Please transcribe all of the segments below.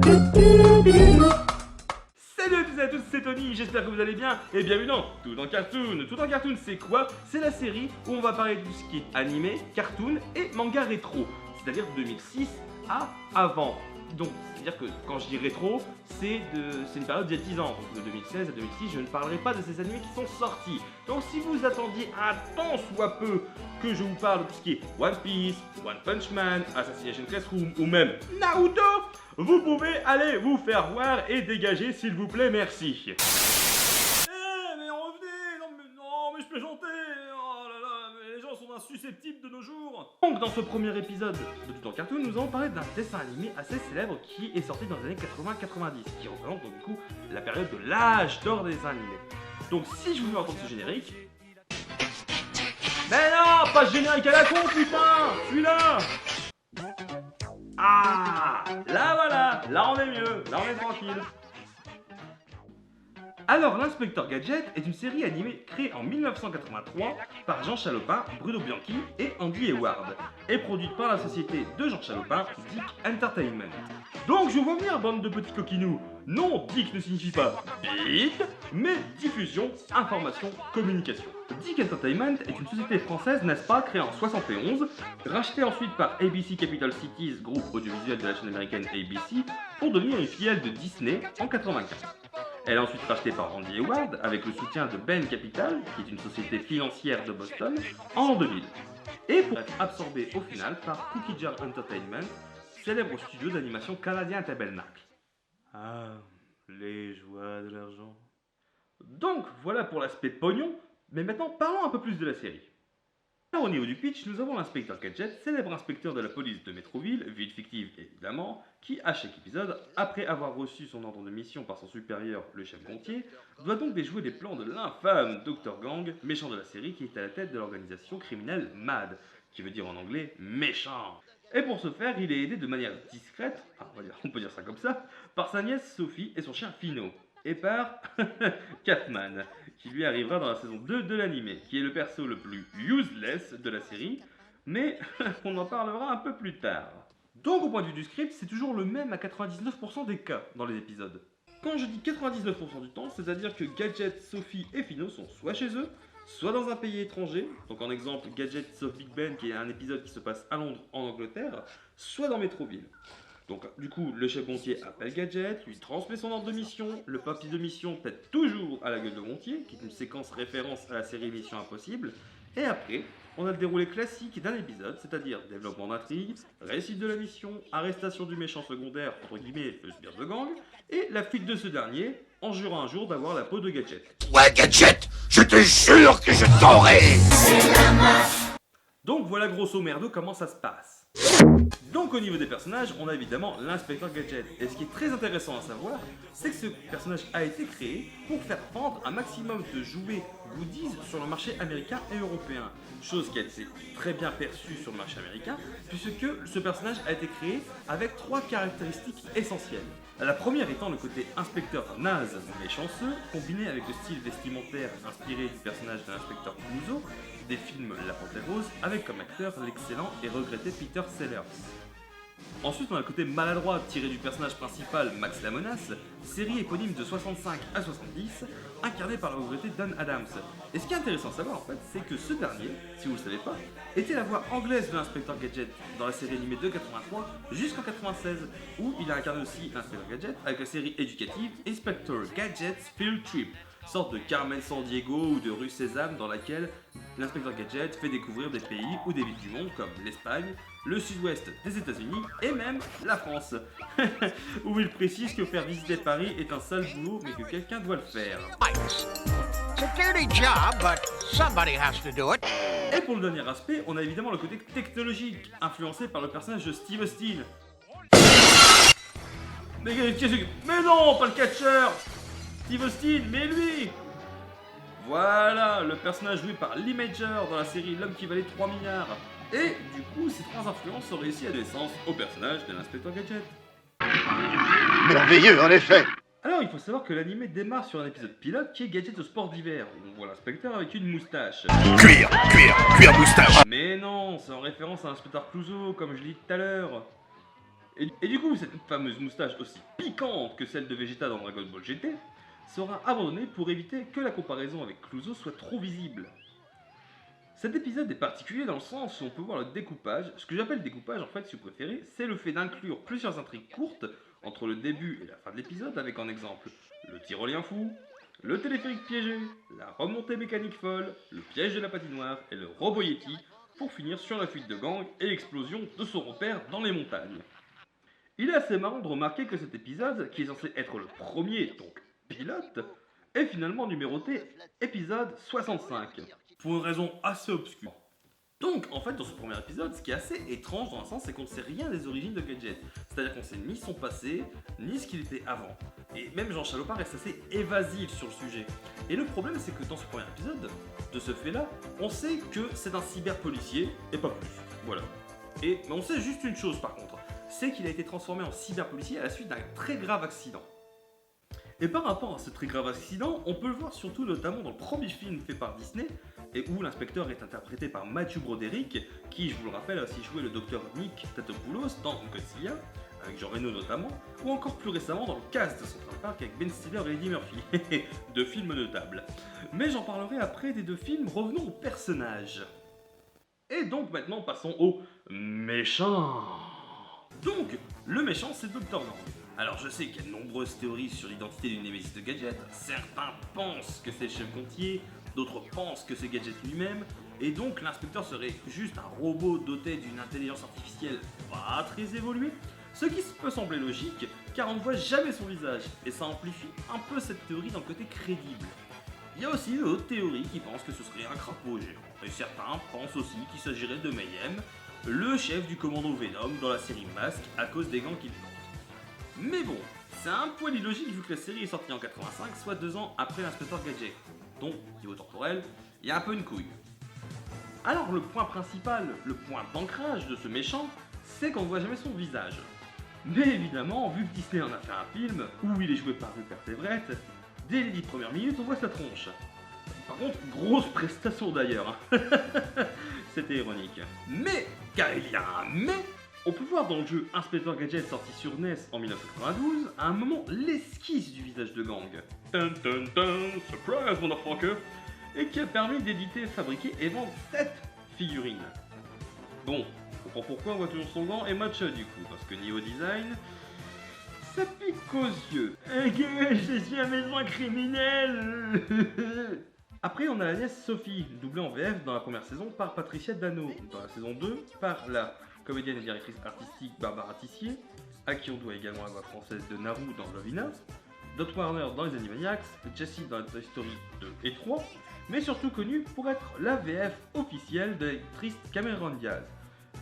Salut à tous et à tous, c'est Tony, j'espère que vous allez bien et bienvenue dans Tout en Cartoon. Tout en Cartoon, c'est quoi? C'est la série où on va parler de tout ce qui est animé, cartoon et manga rétro, c'est-à-dire de 2006 à avant. Donc, c'est-à-dire que quand je dis rétro, c'est une période d'il y a 10 ans. Donc de 2016 à 2006, je ne parlerai pas de ces animés qui sont sortis. Donc si vous attendiez un tant soit peu que je vous parle de tout ce qui est One Piece, One Punch Man, Assassination Classroom ou même Naruto, vous pouvez aller vous faire voir et dégager s'il vous plaît, merci. Mais revenez, non mais je plaisantais. Oh là là, mais les gens sont insusceptibles de nos jours. Donc dans ce premier épisode de Tout en Cartoon, nous allons parler d'un dessin animé assez célèbre qui est sorti dans les années 80-90, qui représente donc du coup la période de l'âge d'or des dessins animés. Donc si je vous fais entendre ce générique... Mais non, pas ce générique à la con, putain, celui-là. Ah, là voilà, là on est mieux, là on est tranquille. Alors, l'Inspecteur Gadget est une série animée créée en 1983 par Jean Chalopin, Bruno Bianchi et Andy Eward, et produite par la société de Jean Chalopin, Dick Entertainment. Donc je vois venir, bande de petits coquinous. Non, Dick ne signifie pas bit, mais diffusion, information, communication. Dick Entertainment est une société française, n'est-ce pas, créée en 71, rachetée ensuite par ABC Capital Cities, groupe audiovisuel de la chaîne américaine ABC, pour devenir une filiale de Disney en 1984. Elle est ensuite rachetée par Andy Eward avec le soutien de Bain Capital, qui est une société financière de Boston, en 2000. Et pour être absorbée au final par Cookie Jar Entertainment, célèbre studio d'animation canadien Tabernacle. Ah, les joies de l'argent. Donc voilà pour l'aspect pognon, mais maintenant parlons un peu plus de la série. Alors, au niveau du pitch, nous avons l'inspecteur Gadget, célèbre inspecteur de la police de Métroville, ville fictive évidemment, qui à chaque épisode, après avoir reçu son ordre de mission par son supérieur, le chef Gontier, doit donc déjouer les plans de l'infâme Dr Gang, méchant de la série qui est à la tête de l'organisation criminelle MAD, qui veut dire en anglais méchant. Et pour ce faire, il est aidé de manière discrète, on peut dire ça comme ça, par sa nièce Sophie et son chien Fino, et par Catman, qui lui arrivera dans la saison 2 de l'anime, qui est le perso le plus useless de la série, mais on en parlera un peu plus tard. Donc au point de vue du script, c'est toujours le même à 99% des cas dans les épisodes. Quand je dis 99% du temps, c'est-à-dire que Gadget, Sophie et Fino sont soit chez eux, soit dans un pays étranger, donc en exemple Gadget sauve Big Ben qui est un épisode qui se passe à Londres en Angleterre, soit dans Métroville. Donc du coup, le chef Gontier appelle Gadget, lui transmet son ordre de mission, le papier de mission pète toujours à la gueule de Gontier, qui est une séquence référence à la série Mission Impossible, et après, on a le déroulé classique d'un épisode, c'est-à-dire développement d'intrigue, récit de la mission, arrestation du méchant secondaire, entre guillemets le sbire de gang, et la fuite de ce dernier, en jurant un jour d'avoir la peau de Gadget. Ouais, Gadget, je te jure que je t'aurai. Donc voilà grosso merdo comment ça se passe. Donc au niveau des personnages, on a évidemment l'inspecteur Gadget. Et ce qui est très intéressant à savoir, c'est que ce personnage a été créé pour faire vendre un maximum de jouets goodies sur le marché américain et européen. Chose qui a été très bien perçue sur le marché américain, puisque ce personnage a été créé avec 3 caractéristiques essentielles. La première étant le côté inspecteur naze mais chanceux, combiné avec le style vestimentaire inspiré du personnage de l'inspecteur Clouseau, des films La Panthère Rose, avec comme acteur l'excellent et regretté Peter Sellers. Ensuite, on a le côté maladroit tiré du personnage principal Max la Menace, série éponyme de 65 à 70, incarné par le regretté Dan Adams. Et ce qui est intéressant à savoir en fait, c'est que ce dernier, si vous le savez pas, était la voix anglaise de l'inspecteur Gadget dans la série animée de 83 jusqu'en 96, où il a incarné aussi l'inspecteur Gadget avec la série éducative Inspector Gadget's Field Trip, sorte de Carmen Sandiego ou de Rue Sésame dans laquelle l'inspecteur Gadget fait découvrir des pays ou des villes du monde comme l'Espagne, le sud-ouest des États-Unis et même la France, où il précise que faire visiter Paris est un sale boulot mais que quelqu'un doit le faire. It's a dirty job, but somebody has to do it. Et pour le dernier aspect, on a évidemment le côté technologique, influencé par le personnage de Steve Austin. Mais non, pas le catcheur! Steve Austin, mais lui! Voilà, le personnage joué par Lee Major dans la série L'homme qui valait 3 milliards. Et du coup, ces 3 influences ont réussi à donner sens au personnage de l'inspecteur Gadget. Merveilleux, en effet. Alors, il faut savoir que l'anime démarre sur un épisode pilote qui est Gadget au sport d'hiver, où on voit l'inspecteur avec une moustache. Cuir moustache. Mais non, c'est en référence à l'inspecteur Clouseau, comme je l'ai dit tout à l'heure. Et du coup, cette fameuse moustache aussi piquante que celle de Vegeta dans Dragon Ball GT sera abandonnée pour éviter que la comparaison avec Clouseau soit trop visible. Cet épisode est particulier dans le sens où on peut voir le découpage. Ce que j'appelle découpage, en fait, si vous préférez, c'est le fait d'inclure plusieurs intrigues courtes entre le début et la fin de l'épisode, avec en exemple le tyrolien fou, le téléphérique piégé, la remontée mécanique folle, le piège de la patinoire et le robot Yeti, pour finir sur la fuite de Gang et l'explosion de son repère dans les montagnes. Il est assez marrant de remarquer que cet épisode, qui est censé être le premier, donc pilote, est finalement numéroté épisode 65. Pour une raison assez obscure. Donc, en fait, dans ce premier épisode, ce qui est assez étrange dans un sens, c'est qu'on ne sait rien des origines de Gadget. C'est-à-dire qu'on ne sait ni son passé, ni ce qu'il était avant. Et même Jean Chalopin reste assez évasif sur le sujet. Et le problème, c'est que dans ce premier épisode, de ce fait-là, on sait que c'est un cyberpolicier, et pas plus. Voilà. Mais on sait juste une chose par contre, c'est qu'il a été transformé en cyberpolicier à la suite d'un très grave accident. Et par rapport à ce très grave accident, on peut le voir surtout notamment dans le premier film fait par Disney, et où l'inspecteur est interprété par Matthew Broderick, qui, je vous le rappelle, a aussi joué le docteur Nick Tatopoulos dans Godzilla, avec Jean Reno notamment, ou encore plus récemment dans le cast de Central Park avec Ben Stiller et Eddie Murphy, deux films notables. Mais j'en parlerai après des deux films, revenons aux personnages. Et donc maintenant passons au méchant. Donc, le méchant c'est Dr. Gang. Alors je sais qu'il y a de nombreuses théories sur l'identité du Némésis de Gadget, certains pensent que c'est le chef Gontier, d'autres pensent que c'est Gadget lui-même, et donc l'inspecteur serait juste un robot doté d'une intelligence artificielle pas très évoluée, ce qui peut sembler logique car on ne voit jamais son visage, et ça amplifie un peu cette théorie dans le côté crédible. Il y a aussi d'autres théories qui pensent que ce serait un crapaud géant, et certains pensent aussi qu'il s'agirait de Mayhem, le chef du commando Venom dans la série Mask à cause des gants qu'il porte. Mais bon, c'est un poil illogique vu que la série est sortie en 85, soit 2 ans après l'inspecteur Gadget. Donc, niveau temporel, il y a un peu une couille. Alors le point principal, le point d'ancrage de ce méchant, c'est qu'on ne voit jamais son visage. Mais évidemment, vu que Disney en a fait un film, où il est joué par Rupert Everett, dès les 10 premières minutes, on voit sa tronche. Par contre, grosse prestation d'ailleurs. C'était ironique. Mais, car il y a un mais, on peut voir dans le jeu Inspector Gadget sorti sur NES en 1992, à un moment l'esquisse du visage de Gang. Dun dun dun, surprise motherfucker, et qui a permis d'éditer, fabriquer et vendre 7 figurines. Bon, on comprend pourquoi on voit toujours son gant et matcha du coup, parce que niveau design, ça pique aux yeux. Je suis un maison criminel. Après, on a la nièce Sophie, doublée en VF dans la première saison par Patricia Dano, dans la saison 2 par la comédienne et directrice artistique Barbara Tissier, à qui on doit également la voix française de Naru dans Lovina, Dot Warner dans les Animaniacs, Jessie dans Toy Story 2 et 3, mais surtout connue pour être la VF officielle de l'actrice Cameron Diaz.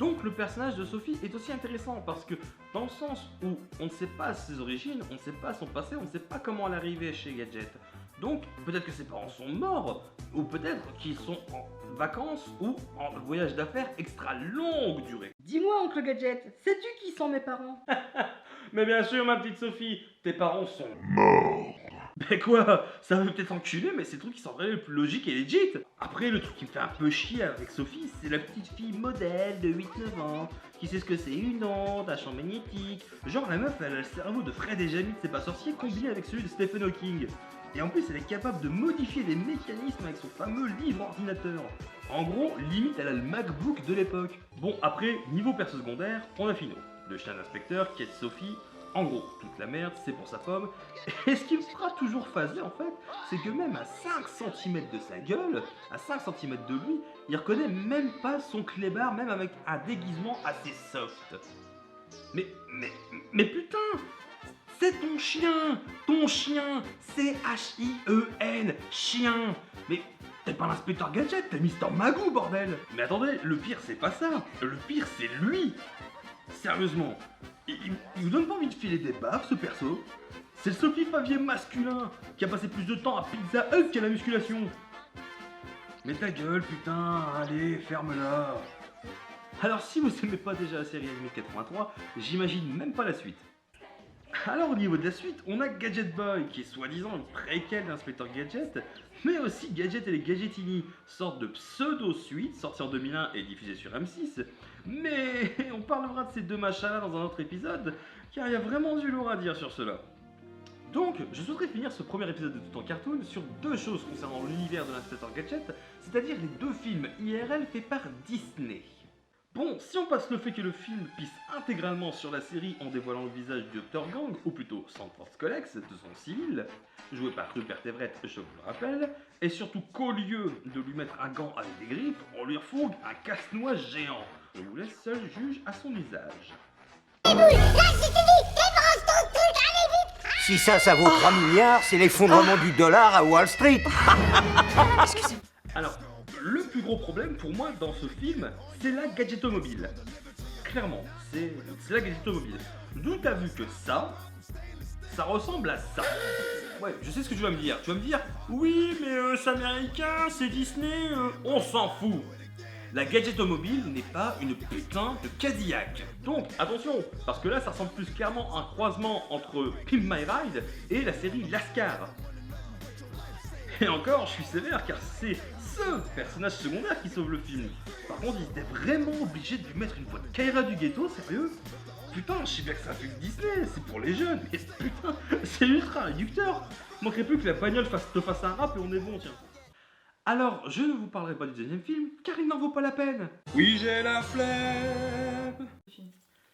Donc le personnage de Sophie est aussi intéressant parce que dans le sens où on ne sait pas ses origines, on ne sait pas son passé, on ne sait pas comment elle est arrivée chez Gadget. Donc peut-être que ses parents sont morts, ou peut-être qu'ils sont en vacances ou en voyage d'affaires extra longue durée. Dis-moi, oncle Gadget, sais-tu qui sont mes parents? Mais bien sûr, ma petite Sophie, tes parents sont morts. Ben quoi, ça veut peut-être enculer, mais c'est le truc qui semble le plus logique et legit. Après, le truc qui me fait un peu chier avec Sophie, c'est la petite fille modèle de 8-9 ans, qui sait ce que c'est une onde, un champ magnétique. Genre la meuf, elle a le cerveau de Fred et Jamie de C'est pas sorcier combiné avec celui de Stephen Hawking. Et en plus, elle est capable de modifier des mécanismes avec son fameux livre ordinateur. En gros, limite, elle a le MacBook de l'époque. Bon, après, niveau perso secondaire, on a Fino, le chien d'inspecteur qui est Sophie. En gros, toute la merde, c'est pour sa pomme. Et ce qui me fera toujours phaser, en fait, c'est que même à 5 cm de sa gueule, à 5 cm de lui, il reconnaît même pas son clébard, même avec un déguisement assez soft. Mais putain, c'est ton chien, C-H-I-E-N, chien. Mais t'es pas l'inspecteur Gadget, t'es Mister Magoo, bordel. Mais attendez, le pire c'est pas ça, le pire c'est lui. Sérieusement, il vous donne pas envie de filer des baffes ce perso? C'est le Sophie Favier masculin qui a passé plus de temps à Pizza Hut qu'à la musculation. Mais ta gueule putain, allez, ferme-la. Alors si vous aimez pas déjà la série animée de 83, j'imagine même pas la suite. Alors au niveau de la suite, on a Gadget Boy, qui est soi-disant une préquelle d'Inspecteur Gadget, mais aussi Gadget et les Gadgetini, sorte de pseudo-suite, sortie en 2001 et diffusée sur M6, Mais on parlera de ces deux machins-là dans un autre épisode, car il y a vraiment du lourd à dire sur cela. Donc, je souhaiterais finir ce premier épisode de Tout en Cartoon sur deux choses concernant l'univers de l'inspecteur Gadget, c'est-à-dire les deux films IRL faits par Disney. Bon, si on passe le fait que le film pisse intégralement sur la série en dévoilant le visage du Dr Gang, ou plutôt Sanford Colex, de son civil, joué par Rupert Everett, je vous le rappelle, et surtout qu'au lieu de lui mettre un gant avec des griffes, on lui refourgue un casse-noix géant. Je vous laisse seul juge à son usage. Si ça vaut 3 milliards, c'est l'effondrement du dollar à Wall Street. Alors, le plus gros problème pour moi dans ce film, c'est la gadgetomobile. Clairement, c'est la gadgetomobile. D'où t'as vu que ça ressemble à ça. Ouais, je sais ce que tu vas me dire. Tu vas me dire, oui, mais c'est américain, c'est Disney, on s'en fout. La gadgetomobile n'est pas une putain de Cadillac. Donc, attention, parce que là, ça ressemble plus clairement à un croisement entre Pimp My Ride et la série Lascar. Et encore, je suis sévère car c'est ce personnage secondaire qui sauve le film. Par contre, ils étaient vraiment obligés de lui mettre une voix de Kaira du ghetto, sérieux? Putain, je sais bien que c'est un film Disney, c'est pour les jeunes, mais putain, c'est ultra réducteur. Manquerait plus que la bagnole te fasse un rap et on est bon, tiens. Alors, je ne vous parlerai pas du deuxième film, car il n'en vaut pas la peine. Oui, j'ai la flemme.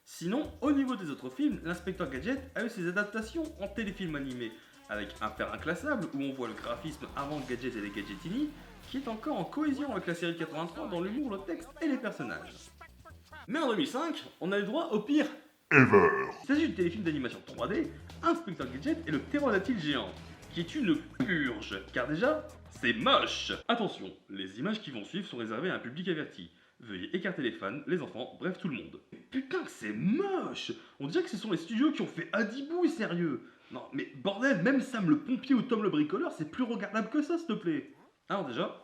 Sinon, au niveau des autres films, l'inspecteur Gadget a eu ses adaptations en téléfilm animé, avec Un père inclassable, où on voit le graphisme avant Gadget et les Gadgetini, qui est encore en cohésion avec la série 83 dans l'humour, le texte et les personnages. Mais en 2005, on a eu droit au pire ever. Il s'agit du téléfilm d'animation 3D, Inspecteur Gadget et le ptérodactyle géant, qui est une purge, car déjà, c'est moche. Attention, les images qui vont suivre sont réservées à un public averti. Veuillez écarter les fans, les enfants, bref tout le monde. Putain que c'est moche. On dirait que ce sont les studios qui ont fait Adibouille, sérieux. Non mais bordel, même Sam le pompier ou Tom le bricoleur, c'est plus regardable que ça, s'il te plaît. Alors déjà...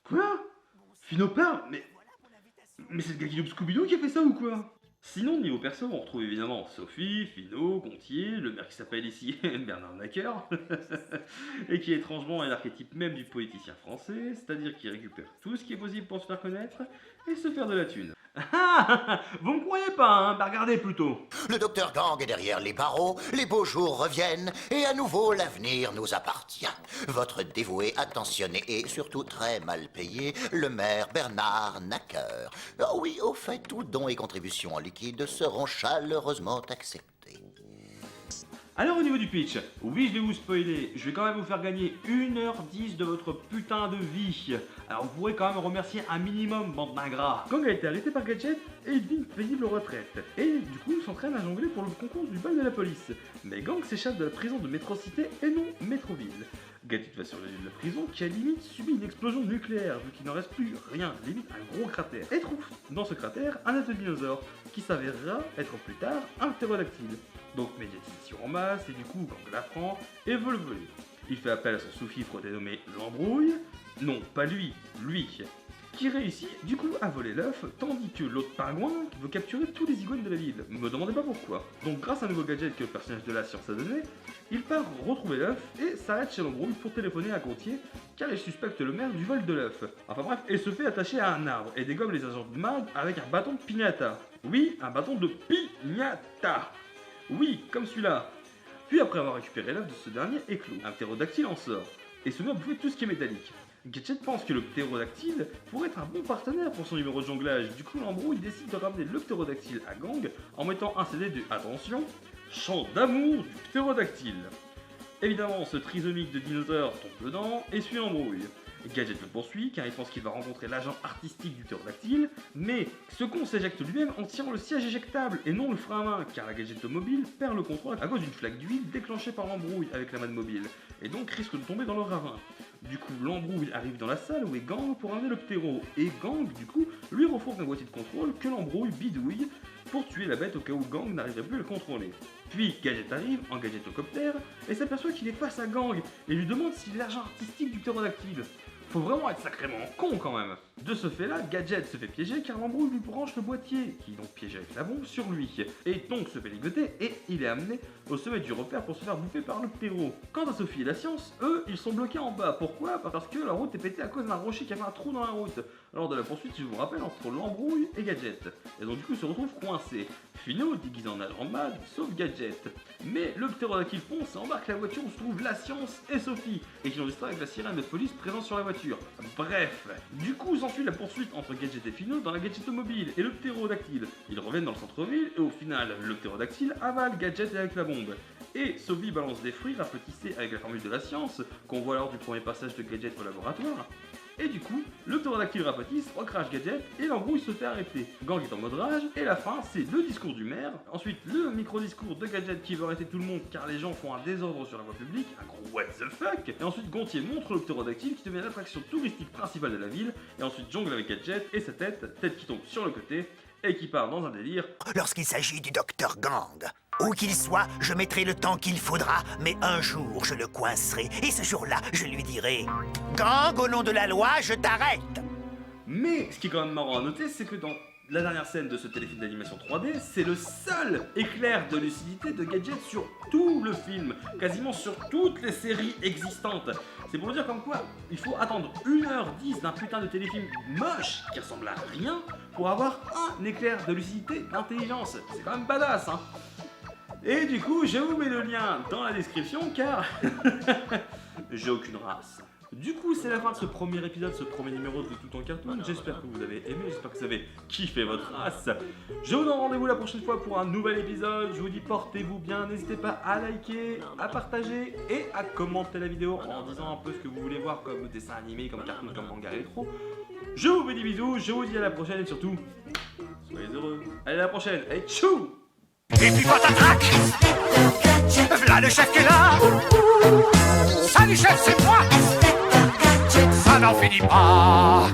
Quoi Finopard Mais c'est le gars qui loupe Scooby-Doo qui a fait ça ou quoi? Sinon, niveau perso, on retrouve évidemment Sophie, Fino, Gontier, le maire qui s'appelle ici Bernard Nacker, et qui étrangement est l'archétype même du politicien français, c'est-à-dire qui récupère tout ce qui est possible pour se faire connaître et se faire de la thune. Ah, vous me croyez pas, hein? Bah regardez plutôt. Le docteur Gang est derrière les barreaux, les beaux jours reviennent, et à nouveau l'avenir nous appartient. Votre dévoué, attentionné et surtout très mal payé, le maire Bernard Nacker. Oh oui, au fait, tous dons et contributions en liquide seront chaleureusement acceptés. Alors au niveau du pitch, oui je vais vous spoiler, je vais quand même vous faire gagner 1h10 de votre putain de vie. Alors vous pourrez quand même remercier un minimum, bande d'ingrats. Gang a été arrêté par Gadget et il vit une paisible retraite. Et du coup il s'entraîne à jongler pour le concours du bal de la police. Mais Gang s'échappe de la prison de Métrocité et non Métroville. Gadget va sur la lieu de la prison qui a limite subi une explosion nucléaire vu qu'il n'en reste plus rien, limite un gros cratère. Et trouve dans ce cratère un œuf de dinosaure qui s'avérera être plus tard un ptérodactyle. Donc médiatisation en masse et du coup Gang l'apprend et veut le voler. Il fait appel à son sous-fifre dénommé l'embrouille, non pas lui, qui réussit du coup à voler l'œuf, tandis que l'autre pingouin veut capturer tous les iguanes de la ville. Me demandez pas pourquoi. Donc grâce à un nouveau gadget que le personnage de la science a donné, il part retrouver l'œuf et s'arrête chez l'embrouille pour téléphoner à Gontier car il suspecte le maire du vol de l'œuf. Enfin bref, et se fait attacher à un arbre et dégomme les agents de MAD avec un bâton de piñata. Oui, un bâton de piñata. Oui, comme celui-là. Puis après avoir récupéré l'œuf de ce dernier éclot, un ptérodactyle en sort et se met à bouffer tout ce qui est métallique. Gadget pense que le ptérodactyle pourrait être un bon partenaire pour son numéro de jonglage, du coup l'embrouille décide de ramener le ptérodactyle à Gang en mettant un CD de, attention, chant d'amour du ptérodactyle. Évidemment, ce trisomique de dinosaure tombe dedans et suit l'embrouille. Gadget le poursuit car il pense qu'il va rencontrer l'agent artistique du ptérodactyle, mais ce con s'éjecte lui-même en tirant le siège éjectable et non le frein à main, car la gadgetomobile perd le contrôle à cause d'une flaque d'huile déclenchée par l'embrouille avec la manmobile, et donc risque de tomber dans le ravin. Du coup, l'embrouille arrive dans la salle où est Gang pour amener le ptéro, et Gang, du coup, lui refourgue un boîtier de contrôle que l'embrouille bidouille pour tuer la bête au cas où Gang n'arriverait plus à le contrôler. Puis Gadget arrive en gadgetocoptère et s'aperçoit qu'il est face à Gang et lui demande s'il est l'agent artistique du ptérodactyle. Faut vraiment être sacrément con quand même. De ce fait là, Gadget se fait piéger car l'embrouille lui branche le boîtier, qui est donc piégé avec la bombe sur lui, et donc se fait ligoter et il est amené au sommet du repère pour se faire bouffer par le ptéro. Quant à Sophie et la science, eux, ils sont bloqués en bas. Pourquoi? Parce que la route est pétée à cause d'un rocher qui avait un trou dans la route. lors de la poursuite, je vous rappelle, entre l'embrouille et Gadget. Et donc du coup, ils se retrouvent coincés. Finot, déguisé en agent mad, sauve Gadget. Mais le ptérodactyle fonce et embarque la voiture où se trouvent la science et Sophie, et qui l'ont distrait avec la sirène de police présente sur la voiture. Bref, du coup s'ensuit la poursuite entre Gadget et Finot dans la Gadgetomobile et le ptérodactyle. Ils reviennent dans le centre-ville et au final, le ptérodactyle avale Gadget avec la bombe. Et Sophie balance des fruits rapetissés avec la formule de la science, qu'on voit lors du premier passage de Gadget au laboratoire. Et du coup, le ptérodactyle rapetisse, recrache Gadget et l'embrouille se fait arrêter. Gang est en mode rage et la fin c'est le discours du maire, ensuite le micro-discours de Gadget qui veut arrêter tout le monde car les gens font un désordre sur la voie publique, un gros what the fuck, et ensuite Gontier montre le ptérodactyle qui devient l'attraction touristique principale de la ville, et ensuite jongle avec Gadget et sa tête qui tombe sur le côté et qui part dans un délire. Lorsqu'il s'agit du docteur Gang, où qu'il soit, je mettrai le temps qu'il faudra, mais un jour je le coincerai, et ce jour-là, je lui dirai « Gang, au nom de la loi, je t'arrête !» Mais ce qui est quand même marrant à noter, c'est que dans la dernière scène de ce téléfilm d'animation 3D, c'est le seul éclair de lucidité de Gadget sur tout le film, quasiment sur toutes les séries existantes. C'est pour dire comme quoi, il faut attendre 1h10 d'un putain de téléfilm moche qui ressemble à rien pour avoir un éclair de lucidité d'intelligence. C'est quand même badass, hein. Et du coup, je vous mets le lien dans la description car j'ai aucune race. Du coup, c'est la fin de ce premier épisode, ce premier numéro de Tout en Cartoon. J'espère que vous avez aimé, j'espère que vous avez kiffé votre race. Je vous donne rendez-vous la prochaine fois pour un nouvel épisode. Je vous dis portez-vous bien, n'hésitez pas à liker, à partager et à commenter la vidéo en disant un peu ce que vous voulez voir comme dessin animé, comme cartoon, comme manga rétro. Je vous fais des bisous, je vous dis à la prochaine et surtout, soyez heureux. Allez, à la prochaine, allez, tchou! Et puis patatrac, v'là le chef qui est là. Salut chef, c'est moi. Ça n'en finit pas.